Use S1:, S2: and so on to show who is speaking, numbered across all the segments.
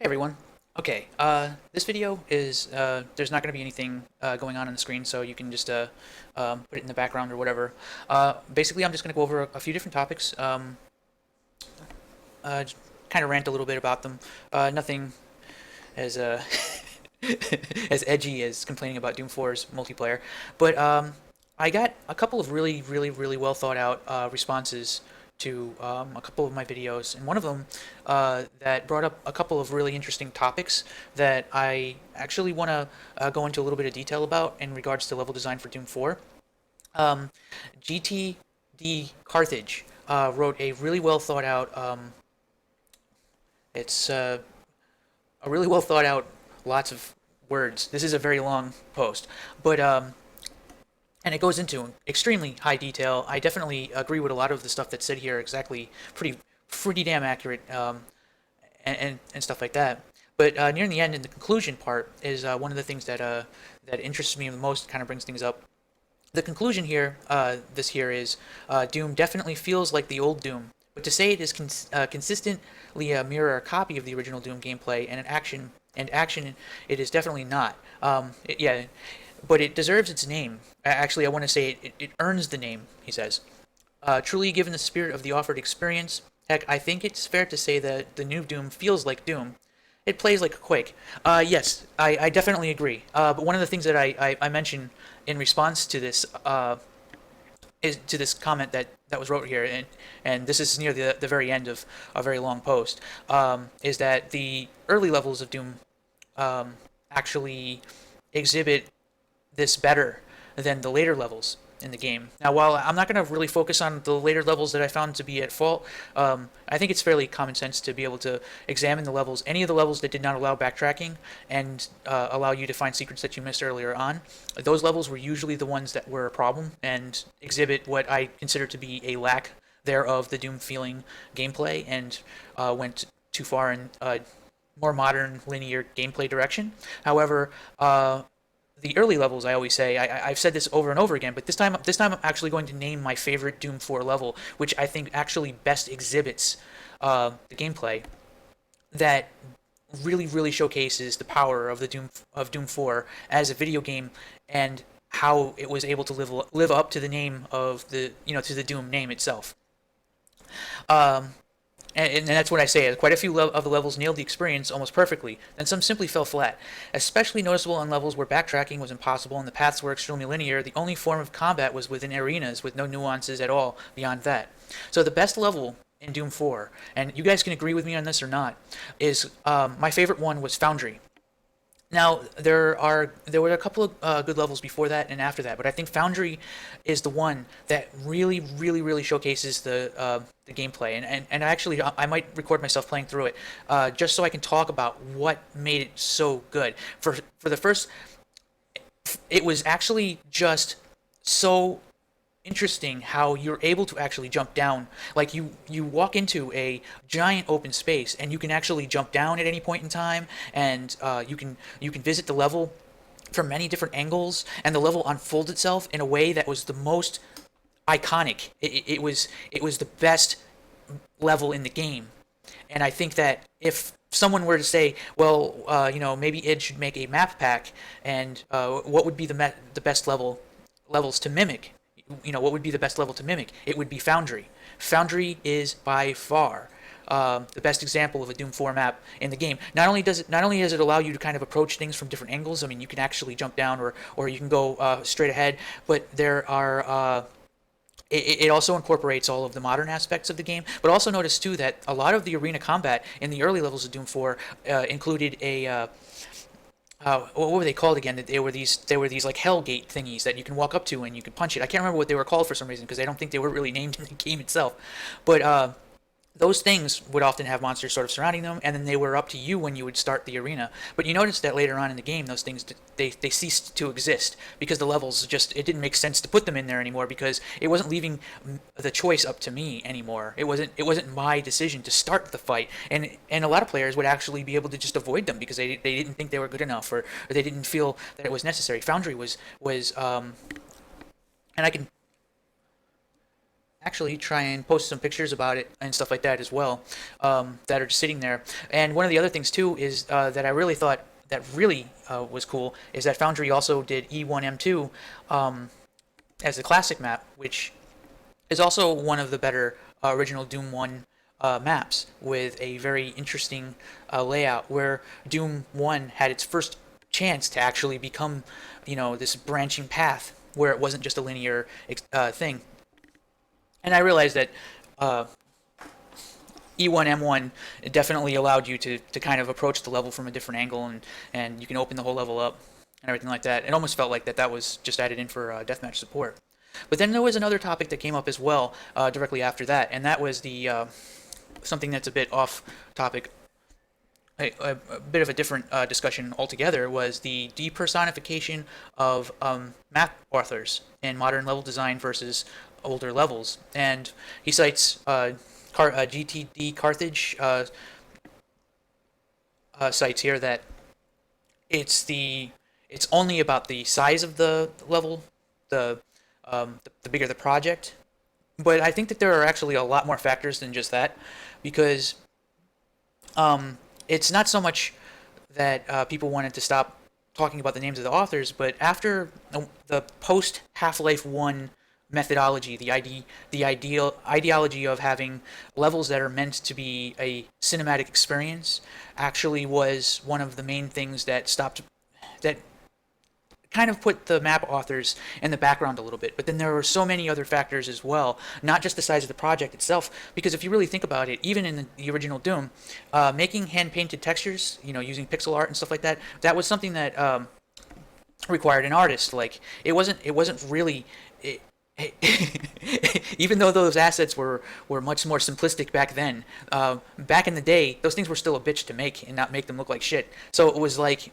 S1: Hey everyone. Okay, this video is, there's not going to be anything going on the screen, so you can just put it in the background or whatever. Basically, I'm just going to go over a few different topics, uh, kind of rant a little bit about them. Nothing as as edgy as complaining about Doom 4's multiplayer, but I got a couple of really well thought out responses to a couple of my videos, and one of them that brought up a couple of really interesting topics that I actually want to go into a little bit of detail about in regards to level design for Doom 4. Um, GTD Carthage wrote a really well thought out. It's a really well thought out, lots of words. This is a very long post, but and it goes into extremely high detail. I definitely agree with a lot of the stuff that's said here. Exactly, pretty damn accurate, and stuff like that. But near the end, in the conclusion part, is one of the things that interests me the most. Kind of brings things up. The conclusion here, this here is Doom definitely feels like the old Doom, but to say it is consistently a mirror copy of the original Doom gameplay and action, it is definitely not. Yeah, but it deserves its name. Actually, I want to say it earns the name. He says, truly, given the spirit of the offered experience, heck, I think it's fair to say that the new Doom feels like Doom. It plays like a Quake. Yes, I definitely agree. But one of the things that I mentioned in response to this is to this comment that was wrote here, and this is near the very end of a very long post, is that the early levels of Doom actually exhibit this better than the later levels in the game. Now, while I'm not going to really focus on the later levels that I found to be at fault, I think it's fairly common sense to be able to examine the levels, any of the levels that did not allow backtracking and allow you to find secrets that you missed earlier on. Those levels were usually the ones that were a problem and exhibit what I consider to be a lack thereof the Doom feeling gameplay and went too far in more modern linear gameplay direction. However, the early levels, I always say, I've said this over and over again, but this time I'm actually going to name my favorite Doom 4 level, which I think actually best exhibits the gameplay that really showcases the power of the Doom 4 as a video game and how it was able to live up to the name of to the Doom name itself. Um, and that's what I say. Quite a few of the levels nailed the experience almost perfectly, and some simply fell flat. Especially noticeable on levels where backtracking was impossible and the paths were extremely linear. The only form of combat was within arenas with no nuances at all beyond that. So the best level in Doom 4, and you guys can agree with me on this or not, is my favorite one was Foundry. Now there were a couple of good levels before that and after that, but I think Foundry is the one that really showcases the gameplay. And actually I might record myself playing through it just so I can talk about what made it so good. For the first, it was actually just so interesting how you're able to actually jump down. Like you walk into a giant open space and you can actually jump down at any point in time, and you can visit the level from many different angles, and the level unfolds itself in a way that was the most iconic. It was the best level in the game, and I think that if someone were to say, well, maybe id should make a map pack, and what would be the best levels to mimic, what would be the best level to mimic? It would be Foundry. Foundry is by far the best example of a Doom 4 map in the game. Not only does it allow you to kind of approach things from different angles. I mean, you can actually jump down, or you can go straight ahead. But there are it also incorporates all of the modern aspects of the game. But also notice too that a lot of the arena combat in the early levels of Doom 4 included a what were they called again? They were these like Hellgate thingies that you can walk up to and you can punch it. I can't remember what they were called for some reason because I don't think they were really named in the game itself. But those things would often have monsters sort of surrounding them, and then they were up to you when you would start the arena. But you notice that later on in the game, those things they ceased to exist because the levels just it didn't make sense to put them in there anymore because it wasn't leaving the choice up to me anymore. It wasn't my decision to start the fight, and a lot of players would actually be able to just avoid them because they didn't think they were good enough, or they didn't feel that it was necessary. Foundry was and I can actually try and post some pictures about it and stuff like that as well, that are just sitting there. And one of the other things too is that I really thought that really was cool is that Foundry also did E1M2 as a classic map, which is also one of the better original Doom 1 maps with a very interesting layout where Doom 1 had its first chance to actually become, this branching path where it wasn't just a linear thing. And I realized that E1M1 definitely allowed you to kind of approach the level from a different angle, and you can open the whole level up and everything like that. It almost felt like that was just added in for deathmatch support. But then there was another topic that came up as well directly after that, and that was the something that's a bit off topic, a bit of a different discussion altogether, was the depersonification of map authors in modern level design versus older levels. And he cites GTD Carthage cites here that it's only about the size of the level, the bigger the project. But I think that there are actually a lot more factors than just that, because it's not so much that people wanted to stop talking about the names of the authors, but after the post Half-Life 1 methodology, the ideology of having levels that are meant to be a cinematic experience actually was one of the main things that kind of put the map authors in the background a little bit. But then there were so many other factors as well, not just the size of the project itself, because if you really think about it, even in the original Doom, making hand-painted textures, using pixel art and stuff like that, that was something that required an artist. Like, it wasn't really... even though those assets were much more simplistic back then, back in the day, those things were still a bitch to make and not make them look like shit. So it was like,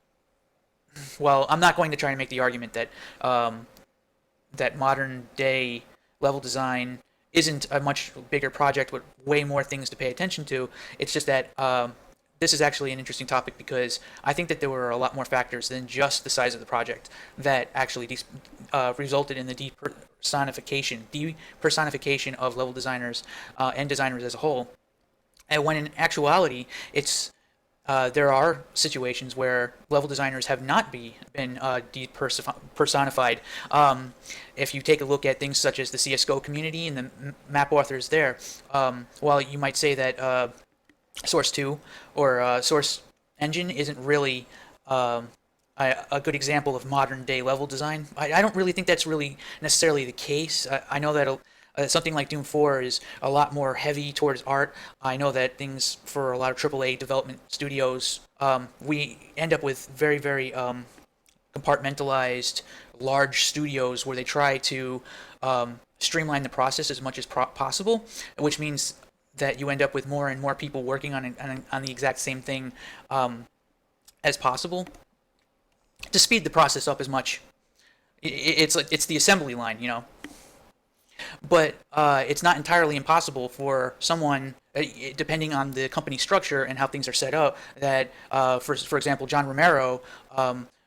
S1: well, I'm not going to try and make the argument that that modern day level design isn't a much bigger project with way more things to pay attention to. It's just that this is actually an interesting topic because I think that there were a lot more factors than just the size of the project that actually resulted in the depersonification of level designers and designers as a whole. And when in actuality, there are situations where level designers have not been depersonified. If you take a look at things such as the CSGO community and the map authors there, while you might say that Source 2 or Source Engine isn't really a good example of modern day level design, I don't really think that's really necessarily the case. I know that something like Doom 4 is a lot more heavy towards art. I know that things for a lot of AAA development studios, we end up with very, very compartmentalized large studios where they try to streamline the process as much as possible, which means that you end up with more and more people working on the exact same thing as possible to speed the process up as much. It's the assembly line. But it's not entirely impossible for someone, depending on the company structure and how things are set up, that, for example, John Romero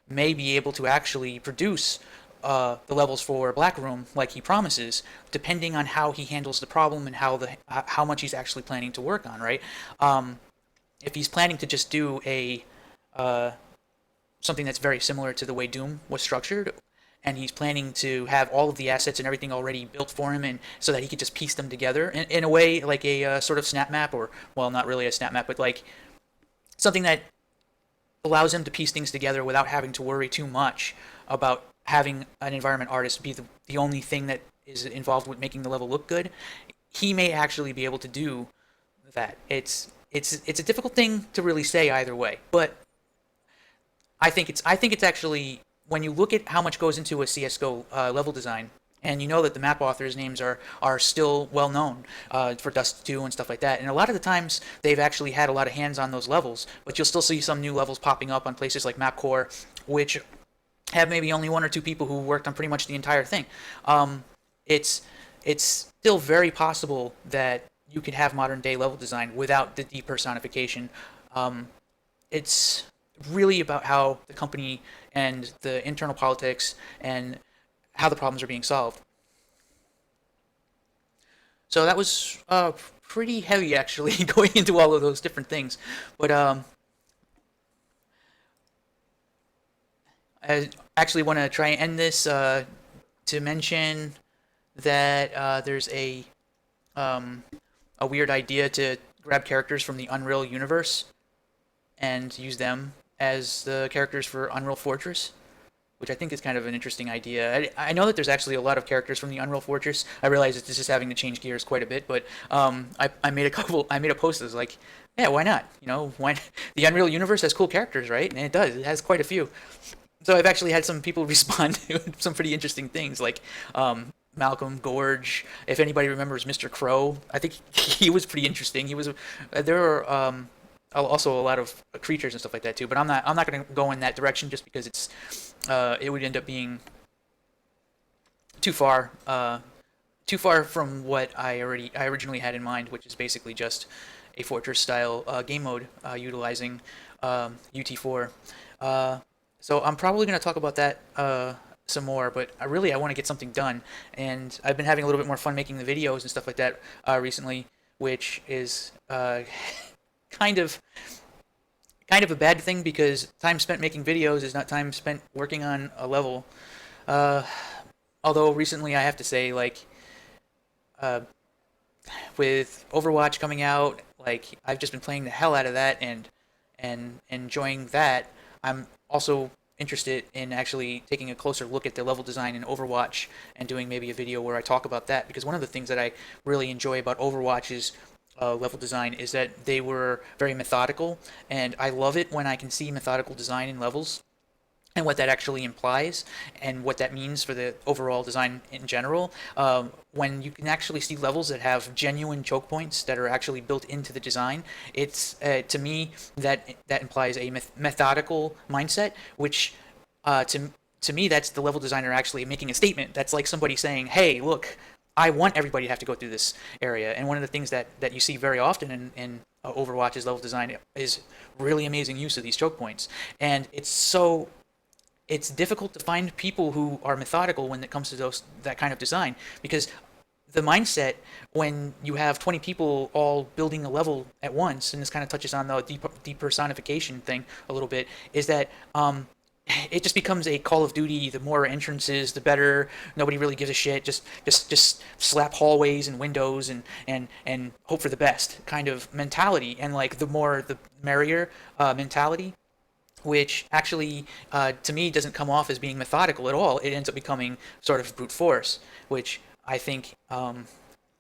S1: may be able to actually produce the levels for Black Room like he promises, depending on how he handles the problem and how much he's actually planning to work on, right? If he's planning to just do something that's very similar to the way Doom was structured, and he's planning to have all of the assets and everything already built for him, and so that he could just piece them together in a way like a sort of snap map, or, well, not really a snap map, but like something that allows him to piece things together without having to worry too much about having an environment artist be the only thing that is involved with making the level look good. He may actually be able to do that. It's a difficult thing to really say either way, but I think it's actually, when you look at how much goes into a CSGO level design, and you know that the map authors' names are still well known for Dust 2 and stuff like that, and a lot of the times they've actually had a lot of hands on those levels, but you'll still see some new levels popping up on places like MapCore, which have maybe only one or two people who worked on pretty much the entire thing. It's still very possible that you could have modern day level design without the depersonification. It's really about how the company and the internal politics and how the problems are being solved. So that was pretty heavy actually, going into all of those different things. But I actually want to try and end this to mention that there's um, a weird idea to grab characters from the Unreal universe and use them as the characters for Unreal Fortress, which I think is kind of an interesting idea. I know that there's actually a lot of characters from the Unreal Fortress. I realize that this is having to change gears quite a bit, but I made I made a post that's like, yeah, why not? You know, why the Unreal universe has cool characters, right? And it does. It has quite a few. So I've actually had some people respond to some pretty interesting things, like Malcolm Gorge. If anybody remembers Mr. Crow, I think he was pretty interesting. He was there are also a lot of creatures and stuff like that too. But I'm not going to go in that direction just because it would end up being too far too far from what I originally had in mind, which is basically just a fortress style game mode utilizing UT4. So I'm probably going to talk about that some more, but I want to get something done, and I've been having a little bit more fun making the videos and stuff like that recently, which is kind of kind of a bad thing because time spent making videos is not time spent working on a level. Uh, Although recently I have to say, like, uh, with Overwatch coming out, like I've just been playing the hell out of that and enjoying that. I'm also interested in actually taking a closer look at the level design in Overwatch and doing maybe a video where I talk about that, because one of the things that I really enjoy about Overwatch's level design is that they were very methodical, and I love it when I can see methodical design in levels and what that actually implies and what that means for the overall design in general. When you can actually see levels that have genuine choke points that are actually built into the design, it's to me that implies a methodical mindset, which to me that's the level designer actually making a statement. That's like somebody saying, "Hey, look, I want everybody to have to go through this area." And one of the things that you see very often in Overwatch's level design is really amazing use of these choke points, and it's difficult to find people who are methodical when it comes to that kind of design, because the mindset when you have 20 people all building a level at once, and this kind of touches on the depersonification thing a little bit, is that it just becomes a Call of Duty. The more entrances, the better. Nobody really gives a shit. Just slap hallways and windows and hope for the best kind of mentality. And like the more the merrier mentality, which actually, to me, doesn't come off as being methodical at all. It ends up becoming sort of brute force, which I think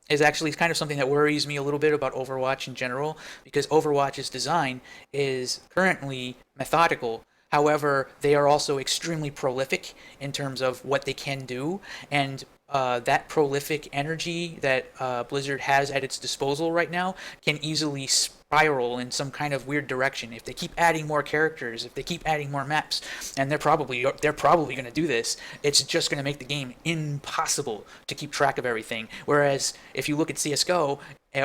S1: is actually kind of something that worries me a little bit about Overwatch in general, because Overwatch's design is currently methodical. However, they are also extremely prolific in terms of what they can do, and that prolific energy that Blizzard has at its disposal right now can easily spiral in some kind of weird direction if they keep adding more characters, if they keep adding more maps, and they're probably going to do this. It's just going to make the game impossible to keep track of everything. Whereas if you look at CS:GO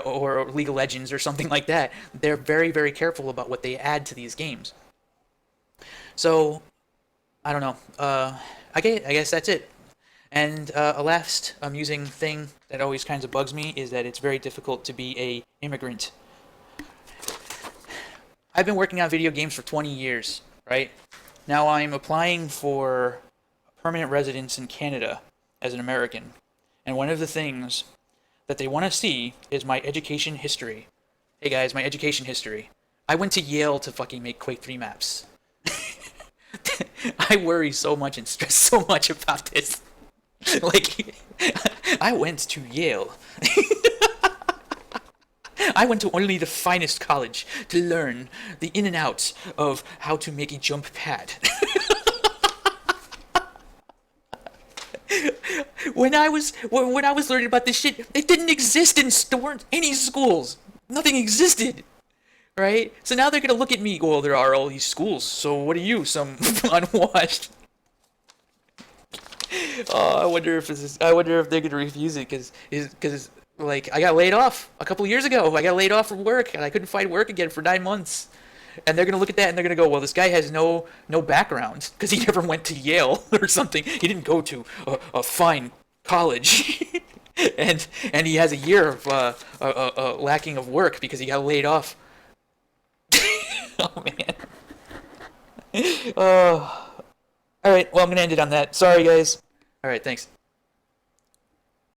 S1: or League of Legends or something like that, they're very, very careful about what they add to these games. So I don't know. I guess that's it. And a last amusing thing that always kind of bugs me is that it's very difficult to be a immigrant. I've been working on video games for 20 years, right? Now I'm applying for permanent residence in Canada as an American. And one of the things that they want to see is my education history. Hey guys, my education history. I went to Yale to fucking make Quake 3 maps. I worry so much and stress so much about this. Like, I went to Yale. I went to only the finest college to learn the in and outs of how to make a jump pad. When I was learning about this shit, it didn't exist there weren't any schools. Nothing existed. Right? So now they're gonna look at me. Well, there are all these schools. So what are you? Some unwashed. Oh, I wonder if they're gonna refuse it because like I got laid off a couple years ago. I got laid off from work and I couldn't find work again for 9 months. And they're gonna look at that and they're gonna go, well, this guy has no background because he never went to Yale or something. He didn't go to a fine college. and he has a year of lacking of work because he got laid off. Oh man. Oh. All right. Well, I'm gonna end it on that. Sorry, guys. All right. Thanks.